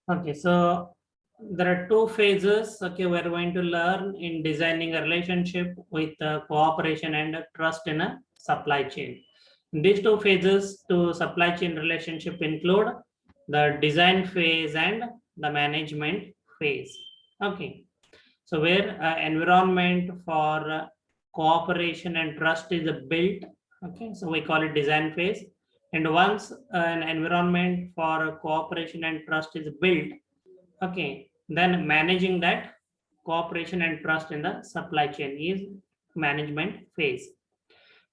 Okay, so there are two phases. Okay, we're going to learn in designing a relationship with cooperation and trust in a supply chain. These two phases to supply chain relationship include the design phase and the management phase. Okay, so where environment for cooperation and trust is built. Okay, so we call it design phase. And once an environment for cooperation and trust is built, okay, then managing that cooperation and trust in the supply chain is management phase.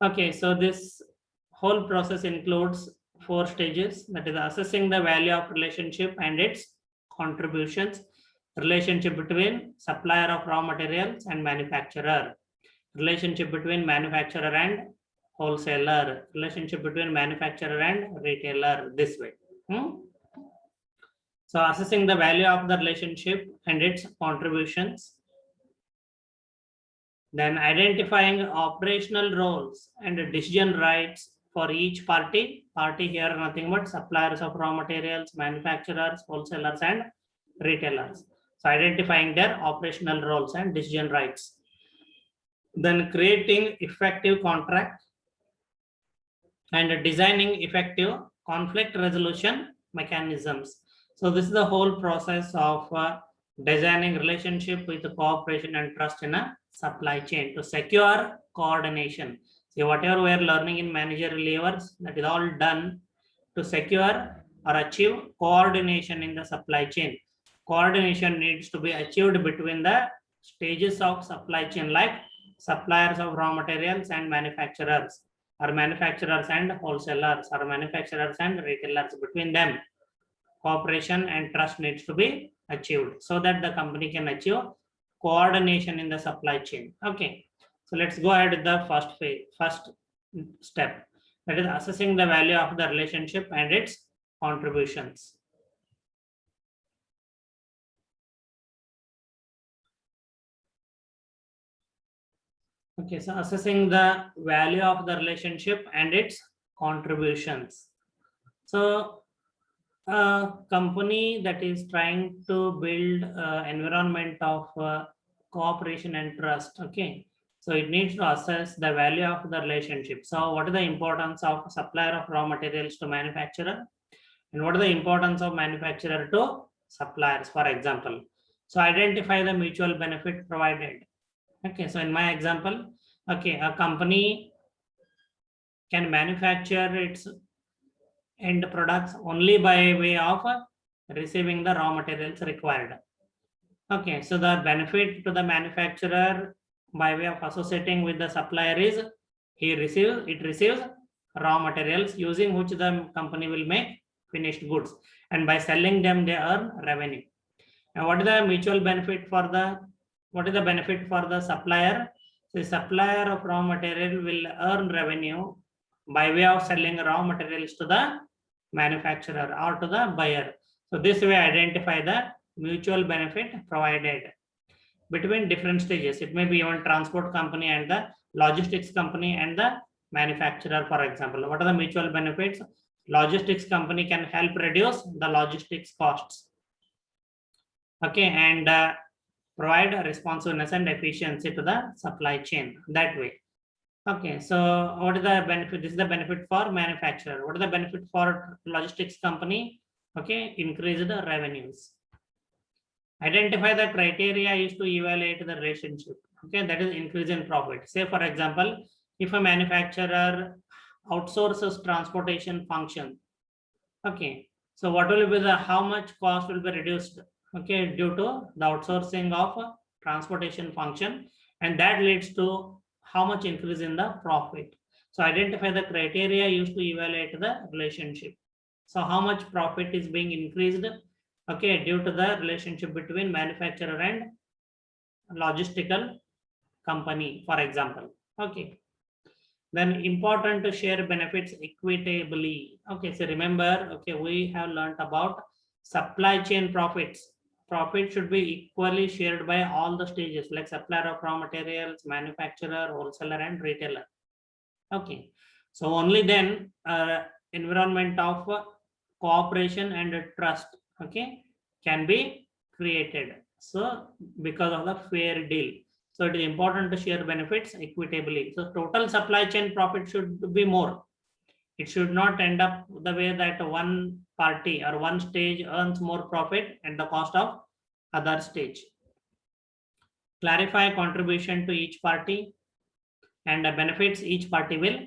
Okay, so this whole process includes four stages, that is assessing the value of relationship and its contributions, relationship between supplier of raw materials and manufacturer, relationship between manufacturer and wholesaler, relationship between manufacturer and retailer, this way. So assessing the value of the relationship and its contributions, then identifying operational roles and decision rights for each party. Party here are nothing but suppliers of raw materials, manufacturers, wholesalers, and retailers. So identifying their operational roles and decision rights. Then creating effective contract and designing effective conflict resolution mechanisms. So this is the whole process of designing relationship with the cooperation and trust in a supply chain to secure coordination. See, whatever we are learning in managerial levers, that is all done to secure or achieve coordination in the supply chain. Coordination needs to be achieved between the stages of supply chain, like suppliers of raw materials and manufacturers, or manufacturers and wholesalers, or manufacturers and retailers. Between them, cooperation and trust needs to be achieved so that the company can achieve coordination in the supply chain. Okay, so let's go ahead with the first phase, first step, that is assessing the value of the relationship and its contributions. Okay, so assessing the value of the relationship and its contributions. So a company that is trying to build environment of cooperation and trust, okay, so it needs to assess the value of the relationship. So what is the importance of supplier of raw materials to manufacturer, and what is the importance of manufacturer to suppliers, for example. So identify the mutual benefit provided. Okay, so in my example, okay, a company can manufacture its end products only by way of receiving the raw materials required. Okay, so the benefit to the manufacturer by way of associating with the supplier is it receives raw materials using which the company will make finished goods, and by selling them they earn revenue. And what is the mutual benefit for the supplier? The supplier of raw material will earn revenue by way of selling raw materials to the manufacturer or to the buyer. So this way identify the mutual benefit provided between different stages. It may be even transport company and the logistics company and the manufacturer, for example. What are the mutual benefits? Logistics company can help reduce the logistics costs, okay, and provide responsiveness and efficiency to the supply chain that way. Okay, so what is the benefit? This is the benefit for manufacturer. What is the benefit for logistics company? Okay, increase the revenues. Identify the criteria used to evaluate the relationship. Okay, that is increase in profit. Say, for example, if a manufacturer outsources transportation function, okay, so what will be the, how much cost will be reduced, okay, due to the outsourcing of transportation function, and that leads to how much increase in the profit. So identify the criteria used to evaluate the relationship. So how much profit is being increased, okay, due to the relationship between manufacturer and logistical company, for example. Okay, then important to share benefits equitably. Okay, so remember, okay, we have learned about supply chain profits. Profit should be equally shared by all the stages, like supplier of raw materials, manufacturer, wholesaler, and retailer. Okay, so only then environment of cooperation and trust, okay, can be created. So because of the fair deal. So it is important to share benefits equitably. So total supply chain profit should be more. It should not end up the way that one party or one stage earns more profit at the cost of other stage. Clarify contribution to each party and the benefits each party will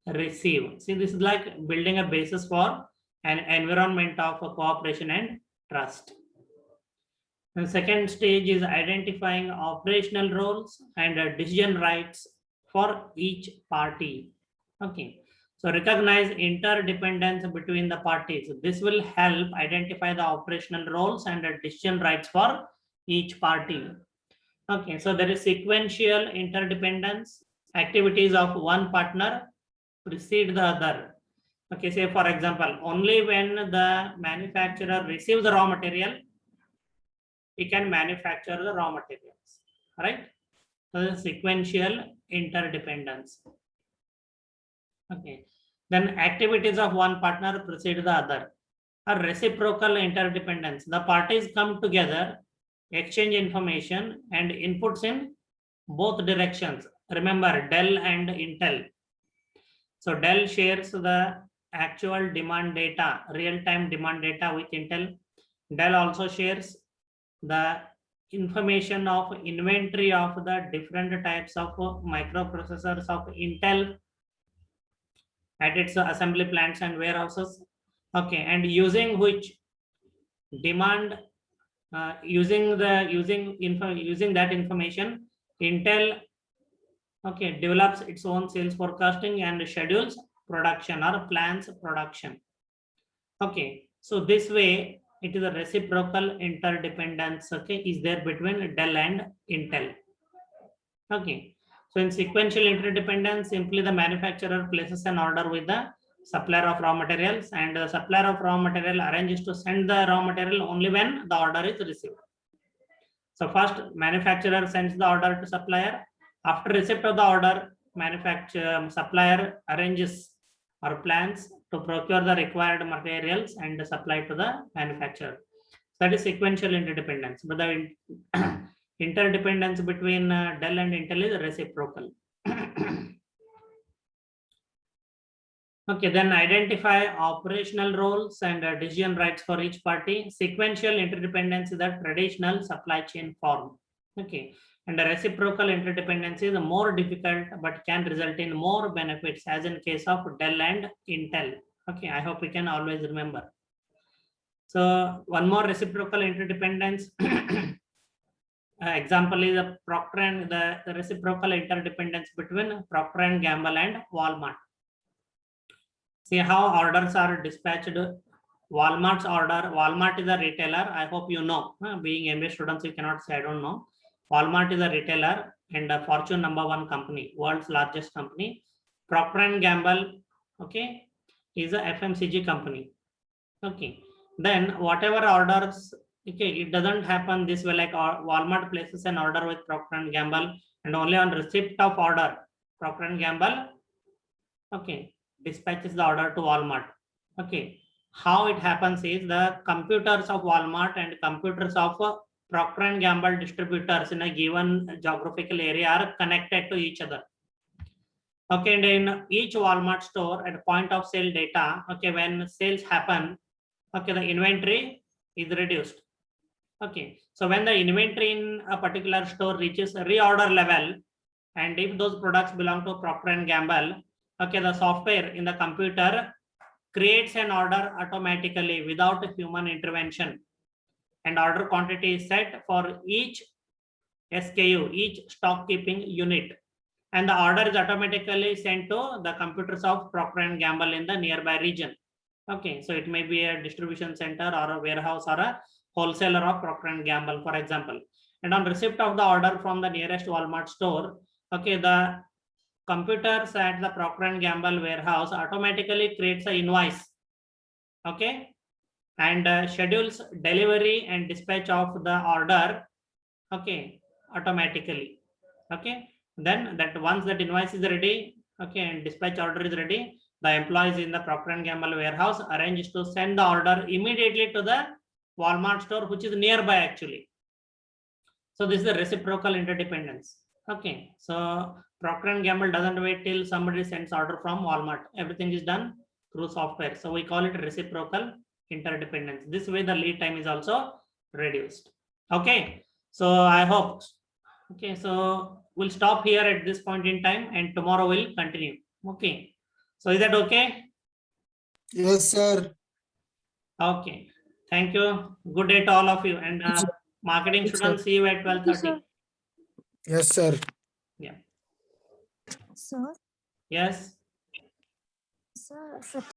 receive. See, this is like building a basis for an environment of cooperation and trust. The second stage is identifying operational roles and decision rights for each party. Okay. So recognize interdependence between the parties. This will help identify the operational roles and the decision rights for each party. Okay, so there is sequential interdependence. Activities of one partner precede the other. Okay, say for example, only when the manufacturer receives the raw material, he can manufacture the raw materials, right? So the sequential interdependence. Okay, then activities of one partner precede the other. A reciprocal interdependence. The parties come together, exchange information and inputs in both directions. Remember Dell and Intel. So Dell shares the actual demand data, real-time demand data with Intel. Dell also shares the information of inventory of the different types of microprocessors of Intel at its assembly plants and warehouses. Okay, and using which demand using that information, Intel develops its own sales forecasting and schedules production or plans production. Okay, so this way it is a reciprocal interdependence is there between Dell and Intel. Okay, so in sequential interdependence, simply the manufacturer places an order with the supplier of raw materials and the supplier of raw material arranges to send the raw material only when the order is received. So first manufacturer sends the order to supplier. After receipt of the order, supplier arranges or plans to procure the required materials and supply to the manufacturer. That is sequential interdependence. But the interdependence between Dell and Intel is reciprocal. Okay, then identify operational roles and decision rights for each party. Sequential interdependence is the traditional supply chain form. Okay, and the reciprocal interdependence is more difficult but can result in more benefits, as in case of Dell and Intel. Okay, I hope we can always remember. So one more reciprocal interdependence example is the the reciprocal interdependence between Procter and Gamble and Walmart. See how orders are dispatched. Walmart's order, Walmart is a retailer. I hope you know. Being MBA students, you cannot say I don't know. Walmart is a retailer and a Fortune #1 company, world's largest company. Procter and Gamble, okay, is a FMCG company. Okay, then whatever orders, okay, it doesn't happen this way. Like Walmart places an order with Procter and Gamble, and only on receipt of order, Procter and Gamble, okay, dispatches the order to Walmart. Okay, how it happens is the computers of Walmart and computers of Procter and Gamble distributors in a given geographical area are connected to each other. Okay, and in each Walmart store at point of sale data, okay, when sales happen, okay, the inventory is reduced. Okay, so when the inventory in a particular store reaches a reorder level, and if those products belong to Procter and Gamble, okay, the software in the computer creates an order automatically without human intervention, and order quantity is set for each SKU, each stock keeping unit, and the order is automatically sent to the computers of Procter and Gamble in the nearby region. Okay, so it may be a distribution center or a warehouse or a wholesaler of Procter and Gamble, for example. And on receipt of the order from the nearest Walmart store, okay, the computers at the Procter and Gamble warehouse automatically creates an invoice, okay, and schedules delivery and dispatch of the order, okay, automatically. Okay, then that once that invoice is ready, okay, and dispatch order is ready, the employees in the Procter and Gamble warehouse arrange to send the order immediately to the Walmart store, which is nearby actually. So this is the reciprocal interdependence. Okay, so Procter and Gamble doesn't wait till somebody sends order from Walmart. Everything is done through software. So we call it reciprocal interdependence. This way the lead time is also reduced. Okay, so I hope. Okay, so we'll stop here at this point in time and tomorrow we'll continue. Okay, so is that okay? Yes, sir. Okay, thank you. Good day to all of you. And marketing Yes, sir. students, see you at Thank you, 12:30. sir. Yes, sir. Sir, Yes. sir,